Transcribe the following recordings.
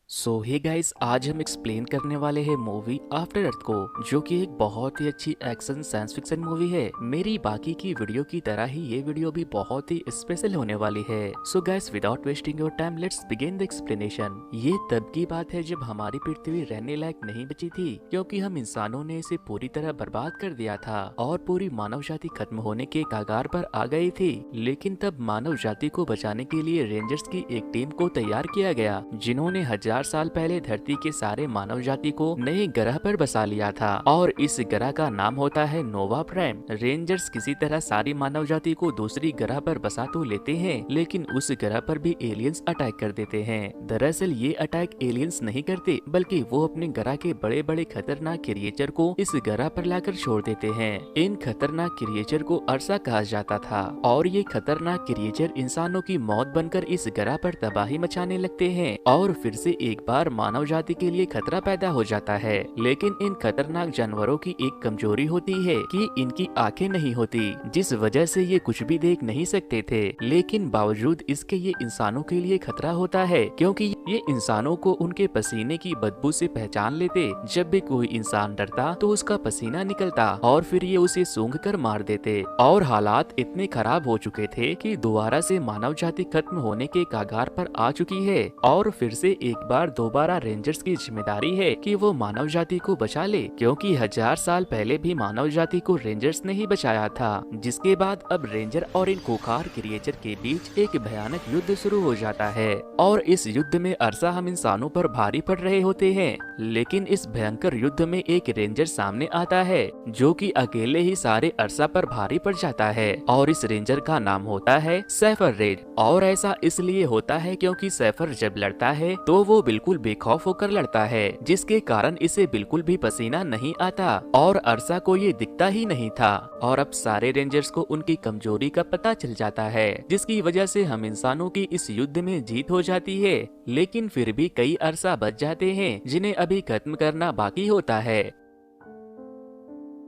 सो hey guys, आज हम explain करने वाले हैं मूवी आफ्टर अर्थ को, जो कि एक बहुत ही अच्छी एक्शन साइंस फिक्शन मूवी है। मेरी बाकी की वीडियो की तरह ही ये वीडियो भी बहुत ही स्पेशल होने वाली है। So guys, without wasting your time, let's begin the explanation. ये तब की बात है जब हमारी पृथ्वी रहने लायक नहीं बची थी, क्योंकि हम इंसानों ने इसे पूरी तरह बर्बाद कर दिया था और पूरी मानव जाति खत्म होने के कगार पर आ गई थी। लेकिन तब मानव जाति को बचाने के लिए रेंजर्स की एक टीम को तैयार किया गया, जिन्होंने 1000 साल पहले धरती के सारे मानव जाति को नए ग्रह पर बसा लिया था और इस ग्रह का नाम होता है नोवा प्राइम। रेंजर्स किसी तरह सारी मानव जाति को दूसरी ग्रह पर बसा तो लेते हैं, लेकिन उस ग्रह पर भी एलियंस अटैक कर देते हैं। दरअसल ये अटैक एलियंस नहीं करते, बल्कि वो अपने ग्रह के बड़े बड़े खतरनाक क्रिएचर को इस ग्रह पर लाकर छोड़ देते हैं। इन खतरनाक क्रिएचर को अर्सा कहा जाता था और ये खतरनाक क्रिएचर इंसानों की मौत बनकर इस ग्रह पर तबाही मचाने लगते हैं और फिर से एक बार मानव जाति के लिए खतरा पैदा हो जाता है। लेकिन इन खतरनाक जानवरों की एक कमजोरी होती है कि इनकी आंखें नहीं होती, जिस वजह से ये कुछ भी देख नहीं सकते थे। लेकिन बावजूद इसके ये इंसानों के लिए खतरा होता है, क्योंकि ये इंसानों को उनके पसीने की बदबू से पहचान लेते। जब भी कोई इंसान डरता तो उसका पसीना निकलता और फिर ये उसे सूंघ कर मार देते। और हालात इतने खराब हो चुके थे कि दोबारा से मानव जाति खत्म होने के कगार पर आ चुकी है और फिर से एक बार दोबारा रेंजर्स की जिम्मेदारी है कि वो मानव जाति को बचा ले, क्योंकि 1000 साल पहले भी मानव जाति को रेंजर्स ने ही बचाया था। जिसके बाद अब रेंजर और इन खूंखार क्रिएचर के बीच एक भयानक युद्ध शुरू हो जाता है और इस युद्ध में अर्सा हम इंसानों पर भारी पड़ रहे होते हैं। लेकिन इस भयंकर युद्ध में एक रेंजर सामने आता है जो कि अकेले ही सारे अर्सा पर भारी पड़ जाता है और इस रेंजर का नाम होता है सैफर रेड। और ऐसा इसलिए होता है क्योंकि सैफर जब लड़ता है तो वो बिल्कुल बेखौफ होकर लड़ता है, जिसके कारण इसे बिल्कुल भी पसीना नहीं आता और अर्सा को ये दिखता ही नहीं था। और अब सारे रेंजर्स को उनकी कमजोरी का पता चल जाता है, जिसकी वजह से हम इंसानों की इस युद्ध में जीत हो जाती है। लेकिन फिर भी कई अर्सा बच जाते हैं जिन्हें अभी खत्म करना बाकी होता है।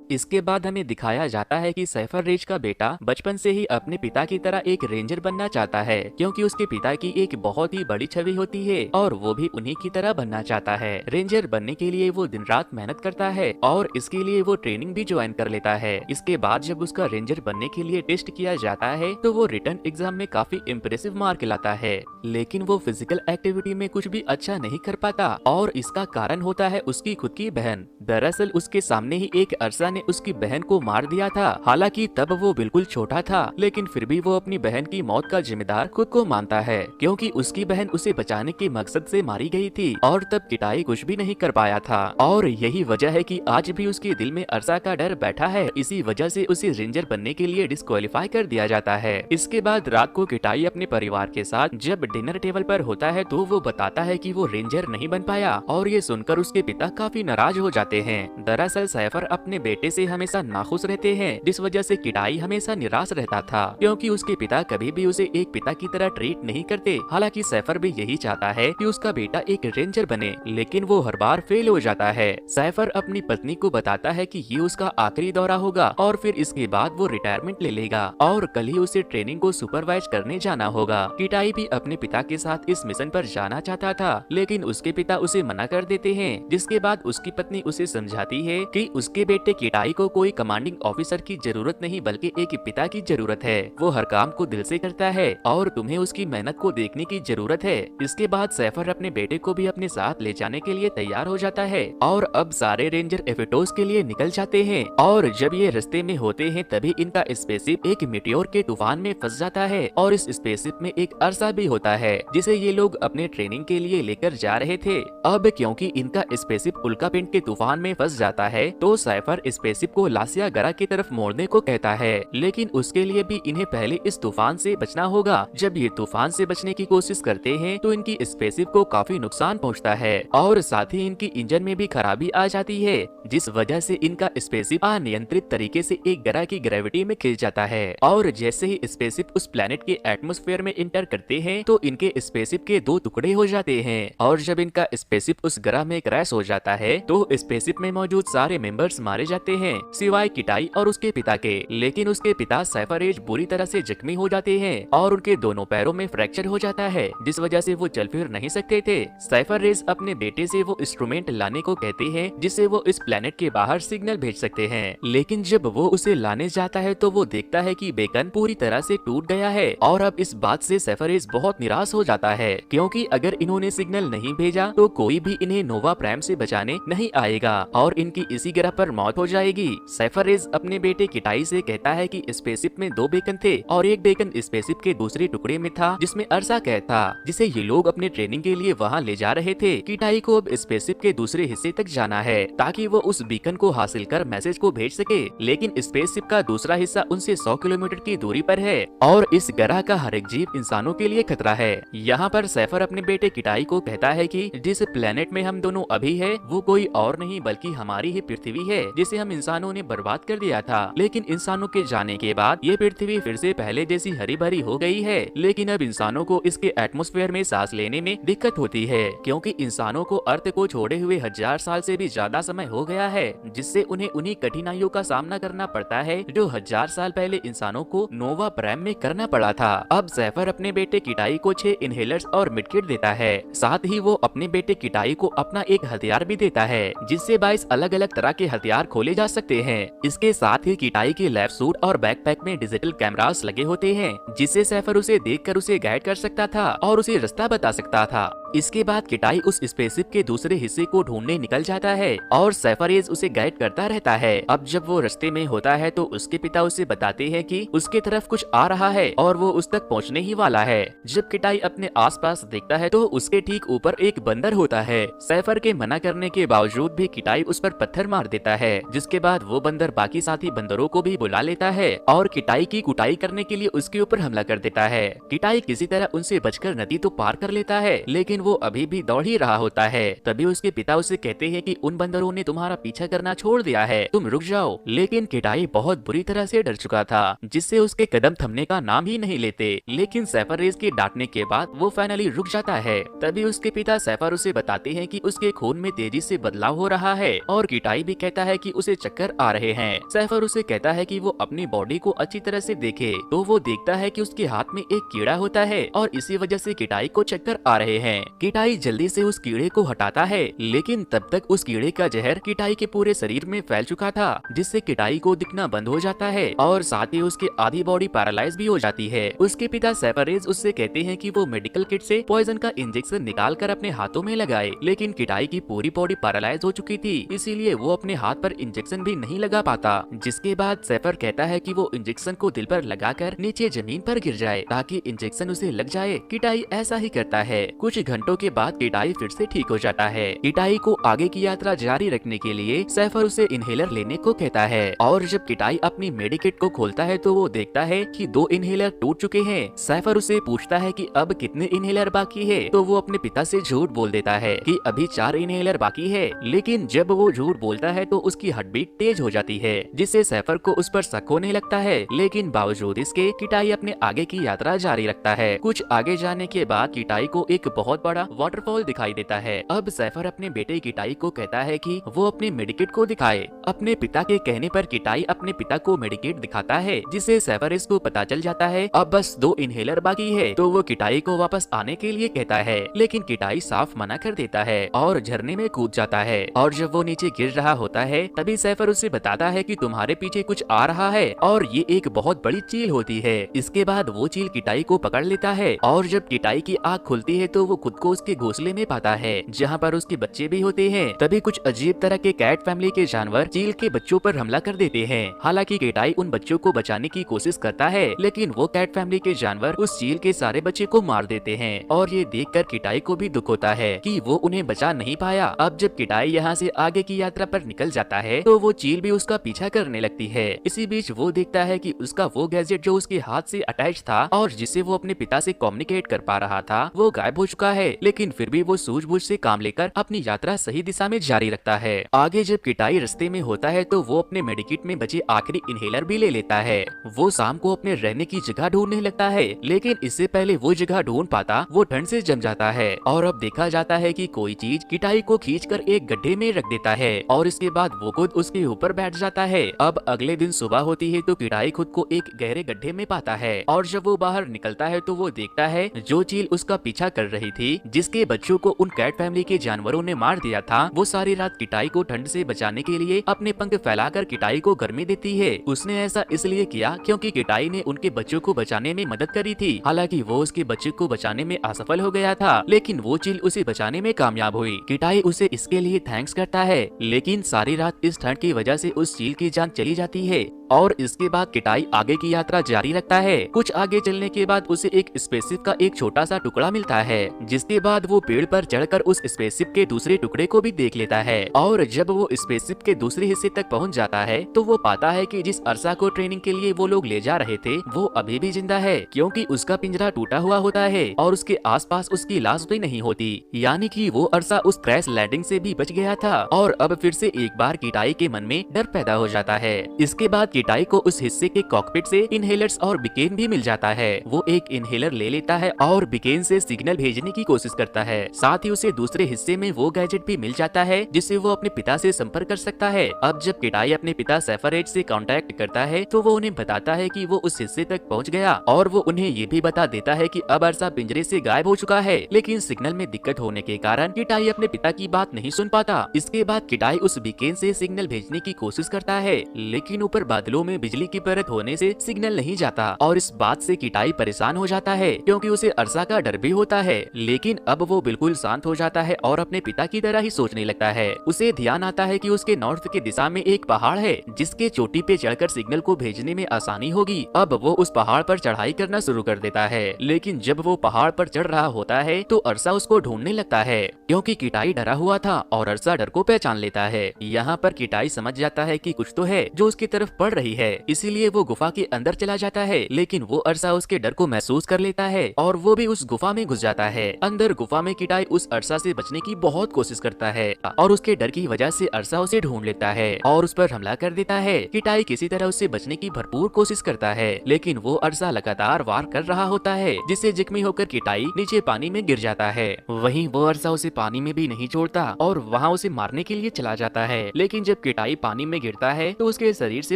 इसके बाद हमें दिखाया जाता है कि सैफर रेज का बेटा बचपन से ही अपने पिता की तरह एक रेंजर बनना चाहता है, क्योंकि उसके पिता की एक बहुत ही बड़ी छवि होती है और वो भी उन्हीं की तरह बनना चाहता है। रेंजर बनने के लिए वो दिन रात मेहनत करता है और इसके लिए वो ट्रेनिंग भी ज्वाइन कर लेता है। इसके बाद जब उसका रेंजर बनने के लिए टेस्ट किया जाता है तो वो रिटर्न एग्जाम में काफी इम्प्रेसिव मार्क लाता है, लेकिन वो फिजिकल एक्टिविटी में कुछ भी अच्छा नहीं कर पाता और इसका कारण होता है उसकी खुद की बहन। दरअसल उसके सामने ही एक अर्सा उसकी बहन को मार दिया था। हालांकि तब वो बिल्कुल छोटा था, लेकिन फिर भी वो अपनी बहन की मौत का जिम्मेदार खुद को मानता है, क्योंकि उसकी बहन उसे बचाने के मकसद से मारी गई थी और तब किटाई कुछ भी नहीं कर पाया था। और यही वजह है कि आज भी उसके दिल में अर्सा का डर बैठा है। इसी वजह से उसे रेंजर बनने के लिए डिस्क्वालीफाई कर दिया जाता है। इसके बाद रात को किटाई अपने परिवार के साथ जब डिनर टेबल पर होता है तो वो बताता है कि वो रेंजर नहीं बन पाया और ये सुनकर उसके पिता काफी नाराज हो जाते हैं। दरअसल सैफर अपने बेटे से हमेशा नाखुश रहते हैं, जिस वजह से किटाई हमेशा निराश रहता था, क्योंकि उसके पिता कभी भी उसे एक पिता की तरह ट्रीट नहीं करते। हालांकि सैफर भी यही चाहता है कि उसका बेटा एक रेंजर बने, लेकिन वो हर बार फेल हो जाता है। सैफर अपनी पत्नी को बताता है कि ये उसका आखिरी दौरा होगा और फिर इसके बाद वो रिटायरमेंट ले लेगा और कल ही उसे ट्रेनिंग को सुपरवाइज करने जाना होगा। किटाई भी अपने पिता के साथ इस मिशन पर जाना चाहता था, लेकिन उसके पिता उसे मना कर देते हैं। जिसके बाद उसकी पत्नी उसे समझाती है कि उसके बेटे किटाई को कोई कमांडिंग ऑफिसर की जरूरत नहीं, बल्कि एक पिता की जरूरत है। वो हर काम को दिल से करता है और तुम्हें उसकी मेहनत को देखने की जरूरत है। इसके बाद सैफर अपने बेटे को भी अपने साथ ले जाने के लिए तैयार हो जाता है और अब सारे रेंजर एफेटोस के लिए निकल जाते हैं। और जब ये रास्ते में होते हैं तभी इनका स्पेसशिप एक मीटियोर के तूफान में फंस जाता है और इस स्पेसशिप में एक अर्सा भी होता है, जिसे ये लोग अपने ट्रेनिंग के लिए लेकर जा रहे थे। अब क्योंकि इनका स्पेसशिप उल्कापिंड के तूफान में फंस जाता है तो सैफर स्पेसशिप को लासिया ग्रह की तरफ मोड़ने को कहता है, लेकिन उसके लिए भी इन्हें पहले इस तूफान से बचना होगा। जब ये तूफान से बचने की कोशिश करते हैं तो इनकी स्पेसशिप को काफी नुकसान पहुंचता है और साथ ही इनकी इंजन में भी खराबी आ जाती है, जिस वजह से इनका स्पेसशिप अनियंत्रित तरीके से एक ग्रह की ग्रेविटी में खिंच जाता है। और जैसे ही स्पेसशिप उस प्लेनेट के एटमॉस्फेयर में इंटर करते हैं तो इनके स्पेसशिप के 2 टुकड़े हो जाते हैं और जब इनका स्पेसशिप उस ग्रह में क्रैश हो जाता है तो स्पेसशिप में मौजूद सारे मेंबर्स मारे जाते रहते हैं सिवाय किटाई और उसके पिता के। लेकिन उसके पिता साइफर एज बुरी तरह से जख्मी हो जाते हैं और उनके दोनों पैरों में फ्रैक्चर हो जाता है, जिस वजह से वो चल फिर नहीं सकते थे। साइफर रेज अपने बेटे से वो इंस्ट्रूमेंट लाने को कहते हैं जिससे वो इस प्लेनेट के बाहर सिग्नल भेज सकते हैं। लेकिन जब वो उसे लाने जाता है तो वो देखता है कि बेकन पूरी तरह से टूट गया है और अब इस बात से साइफर रेज बहुत निराश हो जाता है, क्योंकि अगर इन्होंने सिग्नल नहीं भेजा तो कोई भी इन्हें नोवा प्राइम से बचाने नहीं आएगा और इनकी इसी ग्रह पर मौत हो जाएगी। साइफर रेज अपने बेटे किटाई से कहता है कि स्पेसशिप में 2 बेकन थे और एक बेकन स्पेसशिप के दूसरे टुकड़े में था जिसमें अर्सा कैद था, जिसे ये लोग अपने ट्रेनिंग के लिए वहाँ ले जा रहे थे। किटाई को अब स्पेसशिप के दूसरे हिस्से तक जाना है ताकि वो उस बीकन को हासिल कर मैसेज को भेज सके, लेकिन स्पेसशिप का दूसरा हिस्सा उनसे 100 किलोमीटर की दूरी पर है और इस ग्रह का हर एक जीव इंसानों के लिए खतरा है। यहाँ पर साइफर अपने बेटे किटाई को कहता है कि जिस प्लेनेट में हम दोनों अभी है वो कोई और नहीं बल्कि हमारी ही पृथ्वी है, जिसे हम इंसानों ने बर्बाद कर दिया था। लेकिन इंसानों के जाने के बाद ये पृथ्वी फिर से पहले जैसी हरी भरी हो गई है, लेकिन अब इंसानों को इसके एटमॉस्फेयर में सांस लेने में दिक्कत होती है, क्योंकि इंसानों को अर्थ को छोड़े हुए 1000 साल से भी ज्यादा समय हो गया है, जिससे उन्हें उन्हीं कठिनाइयों का सामना करना पड़ता है जो 1000 साल पहले इंसानों को नोवा प्राइम में करना पड़ा था। अब साइफर अपने बेटे किटाई को 6 इनहेलर्स और मिडकिट देता है, साथ ही वो अपने बेटे किटाई को अपना एक हथियार भी देता है जिससे 22 अलग अलग तरह के हथियार खोले जा सकते हैं। इसके साथ ही किटाई के लैब सूट और बैकपैक में डिजिटल कैमरास लगे होते हैं जिससे साइफर उसे देखकर उसे गाइड कर सकता था और उसे रास्ता बता सकता था। इसके बाद किटाई उस स्पेसशिप के दूसरे हिस्से को ढूंढने निकल जाता है और साइफर एज उसे गाइड करता रहता है। अब जब वो रास्ते में होता है तो उसके पिता उसे बताते हैं कि उसके तरफ कुछ आ रहा है और वो उस तक पहुंचने ही वाला है। जब किटाई अपने आसपास देखता है तो उसके ठीक ऊपर एक बंदर होता है। साइफर के मना करने के बावजूद भी किटाई उस पर पत्थर मार देता है, जिसके बाद वो बंदर बाकी साथी बंदरों को भी बुला लेता है और किटाई की कुटाई करने के लिए उसके ऊपर हमला कर देता है। किटाई किसी तरह उनसे बचकर नदी तो पार कर लेता है, लेकिन वो अभी भी दौड़ ही रहा होता है। तभी उसके पिता उसे कहते हैं कि उन बंदरों ने तुम्हारा पीछा करना छोड़ दिया है, तुम रुक जाओ। लेकिन किटाई बहुत बुरी तरह से डर चुका था, जिससे उसके कदम थमने का नाम ही नहीं लेते। लेकिन साइफर रेज के डांटने के बाद वो फाइनली रुक जाता है। तभी उसके पिता साइफर उसे बताते हैं कि उसके खून में तेजी से बदलाव हो रहा है और किटाई भी कहता है कि उसे चक्कर आ रहे हैं। साइफर उसे कहता है कि वो अपनी बॉडी को अच्छी तरह से देखे, तो वो देखता है कि उसके हाथ में एक कीड़ा होता है और इसी वजह से किटाई को चक्कर आ रहे हैं। किटाई जल्दी से उस कीड़े को हटाता है, लेकिन तब तक उस कीड़े का जहर किटाई के पूरे शरीर में फैल चुका था, जिससे किटाई को दिखना बंद हो जाता है और साथ ही उसकी आधी बॉडी पैरालाइज भी हो जाती है। उसके पिता साइफर रेज उससे कहते हैं कि वो मेडिकल किट से पॉइजन का इंजेक्शन निकाल कर अपने हाथों में लगाए, लेकिन किटाई की पूरी बॉडी पैरालाइज हो चुकी थी, इसीलिए वो अपने हाथ पर इंजेक्शन भी नहीं लगा पाता। जिसके बाद साइफर कहता है कि वो इंजेक्शन को दिल पर लगाकर नीचे जमीन पर गिर जाए ताकि इंजेक्शन उसे लग जाए। किटाई ऐसा ही करता है। कुछ घंटों के बाद किटाई फिर से ठीक हो जाता है। किटाई को आगे की यात्रा जारी रखने के लिए साइफर उसे इनहेलर लेने को कहता है और जब किटाई अपनी मेडिकेट को खोलता है तो वो देखता है कि 2 इनहेलर टूट चुके हैं। साइफर उसे पूछता है कि अब कितने इनहेलर बाकी है, तो वो अपने पिता से झूठ बोल देता है कि अभी 4 इनहेलर बाकी है। लेकिन जब वो झूठ बोलता है तो उसकी हार्ट बीट तेज हो जाती है, जिससे साइफर को उस पर शक होने लगता है। लेकिन बावजूद इसके किटाई अपने आगे की यात्रा जारी रखता है। कुछ आगे जाने के बाद किटाई को एक बहुत बड़ा वाटरफॉल दिखाई देता है। अब साइफर अपने बेटे किटाई को कहता है कि वो अपने मेडिकेट को दिखाए। अपने पिता के कहने पर किटाई अपने पिता को मेडिकेट दिखाता है, जिससे साइफर इसको पता चल जाता है अब बस 2 इनहेलर बाकी है। तो वो किटाई को वापस आने के लिए कहता है, लेकिन किटाई साफ मना कर देता है और झरने में कूद जाता है। और जब वो नीचे गिर रहा होता है तभी साइफर उसे बताता है कि तुम्हारे पीछे कुछ आ रहा है और ये एक बहुत बड़ी चील होती है। इसके बाद वो चील किटाई को पकड़ लेता है और जब किटाई की आँख खुलती है तो वो खुद को उसके घोंसले में पाता है जहाँ पर उसके बच्चे भी होते हैं। तभी कुछ अजीब तरह के कैट फैमिली के जानवर चील के बच्चों पर हमला कर देते हैं। हालांकि किटाई उन बच्चों को बचाने की कोशिश करता है, लेकिन वो कैट फैमिली के जानवर उस चील के सारे बच्चे को मार देते हैं और ये देखकर किटाई को भी दुख होता है कि वो उन्हें बचा नहीं पाया। अब जब किटाई यहाँ से आगे की यात्रा पर निकल जाता है तो वो चील भी उसका पीछा करने लगती है। इसी बीच वो देखता है कि उसका वो गैजेट जो उसके हाथ से अटैच था और जिससे वो अपने पिता से कम्युनिकेट कर पा रहा था वो गायब हो चुका है। लेकिन फिर भी वो सूझबूझ से काम लेकर अपनी यात्रा सही दिशा में जारी रखता है। आगे जब किटाई रास्ते में होता है तो वो अपने मेडिकिट में बचे आखिरी इनहेलर भी ले लेता है। वो शाम को अपने रहने की जगह ढूंढने लगता है, लेकिन इससे पहले वो जगह ढूंढ पाता वो ठंड से जम जाता है और अब देखा जाता है कि कोई चीज किटाई को खींचकर एक गड्ढे में रख देता है और इसके बाद वो खुद उसके ऊपर बैठ जाता है। अब अगले दिन सुबह होती है तो किटाई खुद को एक गहरे गड्ढे में पाता है और जब वो बाहर निकलता है तो वो देखता है जो चील उसका पीछा कर रही थी, जिसके बच्चों को उन कैट फैमिली के जानवरों ने मार दिया था, वो सारी रात किटाई को ठंड से बचाने के लिए अपने पंख फैलाकर किटाई को गर्मी देती है। उसने ऐसा इसलिए किया क्योंकि किटाई ने उनके बच्चों को बचाने में मदद करी थी। हालांकि वो उसके बच्चे को बचाने में असफल हो गया था, लेकिन वो चील उसे बचाने में कामयाब हुई। किटाई उसे इसके लिए थैंक्स करता है, लेकिन सारी रात इस ठंड की वजह से उस चील की जान चली जाती है और इसके बाद किटाई आगे की यात्रा जारी रखता है। कुछ आगे चलने के बाद उसे एक स्पेसशिप का एक छोटा सा टुकड़ा मिलता है, जिसके बाद वो पेड़ पर चढ़कर उस स्पेसशिप के दूसरे टुकड़े को भी देख लेता है और जब वो स्पेसशिप के दूसरे हिस्से तक पहुंच जाता है तो वो पाता है कि जिस अर्सा को ट्रेनिंग के लिए वो लोग ले जा रहे थे वो अभी भी जिंदा है, क्योंकि उसका पिंजरा टूटा हुआ होता है और उसके आसपास उसकी लाश भी नहीं होती, यानी कि वो अर्सा उस क्रैश लैंडिंग से भी बच गया था। और अब फिर से एक बार किटाई के मन में डर पैदा हो जाता है। इसके बाद किटाई को उस हिस्से के कॉकपिट से इनहेलर्स और बिकेन भी मिल जाता है। वो एक इनहेलर ले लेता है और बिकेन से सिग्नल भेजने की कोशिश करता है। साथ ही उसे दूसरे हिस्से में वो गैजेट भी मिल जाता है जिससे वो अपने पिता से संपर्क कर सकता है। अब जब किटाई अपने पिता सेफरेट से कांटेक्ट करता है तो वो उन्हें बताता है कि वो उस हिस्से तक पहुंच गया और वो उन्हें ये भी बता देता है कि अब अर्सा पिंजरे से गायब हो चुका है, लेकिन सिग्नल में दिक्कत होने के कारण किटाई अपने पिता की बात नहीं सुन पाता। इसके बाद किटाई उस बिकेन से सिग्नल भेजने की कोशिश करता है, लेकिन ऊपर बादलों में बिजली की परत होने से सिग्नल नहीं जाता और इस बात से किटाई परेशान हो जाता है क्योंकि उसे अर्सा का डर भी होता है। लेकिन अब वो बिल्कुल शांत हो जाता है और अपने पिता की तरह ही सोचने लगता है। उसे ध्यान आता है कि उसके नॉर्थ की दिशा में एक पहाड़ है जिसके चोटी पे चढ़कर सिग्नल को भेजने में आसानी होगी। अब वो उस पहाड़ पर चढ़ाई करना शुरू कर देता है, लेकिन जब वो पहाड़ पर चढ़ रहा होता है तो अर्सा उसको ढूंढने लगता है क्योंकि किटाई डरा हुआ था और अर्सा डर को पहचान लेता है। यहाँ पर किटाई समझ जाता है कि कुछ तो है जो उसकी तरफ पड़ रही है, इसीलिए वो गुफा के अंदर चला जाता है, लेकिन वो अर्सा उसके डर को महसूस कर लेता है और वो भी उस गुफा में घुस जाता है। अंदर गुफा में किटाई उस अर्सा से बचने की बहुत कोशिश करता है और उसके डर की वजह से अर्सा उसे ढूंढ लेता है और उस पर हमला कर देता है। किटाई किसी तरह उससे बचने की भरपूर कोशिश करता है, लेकिन वो अर्सा लगातार वार कर रहा होता है जिससे जख्मी होकर किटाई नीचे पानी में गिर जाता है। वहीं वो अर्सा उसे पानी में भी नहीं छोड़ता और वहाँ उसे मारने के लिए चला जाता है, लेकिन जब किटाई पानी में गिरता है तो उसके शरीर से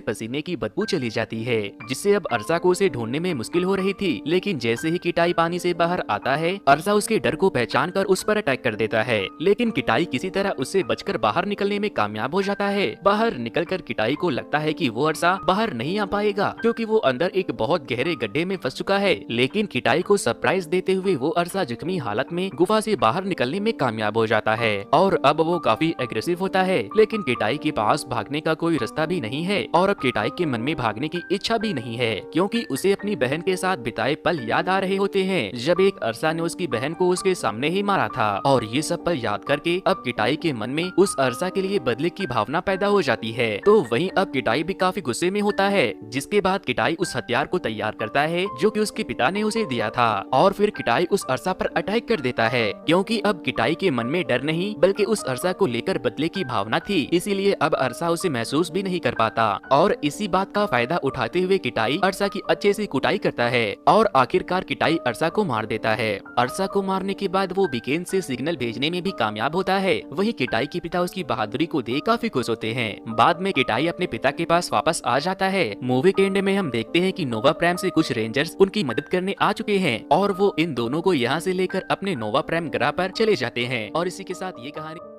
पसीने की बदबू चली जाती है, जिससे अब अर्सा को उसे ढूंढने में मुश्किल हो रही थी। लेकिन जैसे ही किटाई पानी से बाहर आता है, अर्सा उसके डर को पहचान कर उस पर अटैक कर देता है, लेकिन किटाई किसी तरह उससे बचकर बाहर निकलने में कामयाब हो जाता है। बाहर निकलकर किटाई को लगता है कि वो अर्सा बाहर नहीं आ पाएगा क्योंकि वो अंदर एक बहुत गहरे गड्ढे में फंस चुका है, लेकिन किटाई को सरप्राइज देते हुए वो अर्सा जख्मी हालत में गुफा से बाहर निकलने में कामयाब हो जाता है और अब वो काफी एग्रेसिव होता है। लेकिन किटाई के पास भागने का कोई रास्ता भी नहीं है और अब किटाई के मन में भागने की इच्छा भी नहीं है क्योंकि उसे अपनी बहन के साथ बिताए पल याद आ रहे होते हैं जब एक अर्सा ने उसकी बहन को उसके सामने ही मारा था। और ये सब पल याद करके अब किटाई के मन में उस अर्सा के लिए बदले की भावना पैदा हो जाती है। तो वहीं अब किटाई भी काफी गुस्से में होता है, जिसके बाद किटाई उस हथियार को तैयार करता है जो कि उसके पिता ने उसे दिया था और फिर किटाई उस अर्सा पर अटैक कर देता है क्योंकि अब किटाई के मन में डर नहीं बल्कि उस अर्सा को लेकर बदले की भावना थी, इसीलिए अब अर्सा उसे महसूस भी नहीं कर पाता और इसी बात का फायदा उठाते हुए किटाई अर्सा की अच्छे से कुटाई करता है और आखिरकार किटाई अर्सा को मार देता है। अर्सा को मारने के बाद वो बिकेन से सिग्नल भेजने में भी कामयाब होता है। वहीं किटाई के पिता उसकी बहादुरी को देख काफी खुश होते हैं। बाद में किटाई अपने पिता के पास वापस आ जाता है। मूवी के एंड में हम देखते हैं कि नोवा प्राइम से कुछ रेंजर्स उनकी मदद करने आ चुके हैं और वो इन दोनों को यहाँ से लेकर अपने नोवा प्राइम ग्रह पर चले जाते हैं और इसी के साथ ये कहानी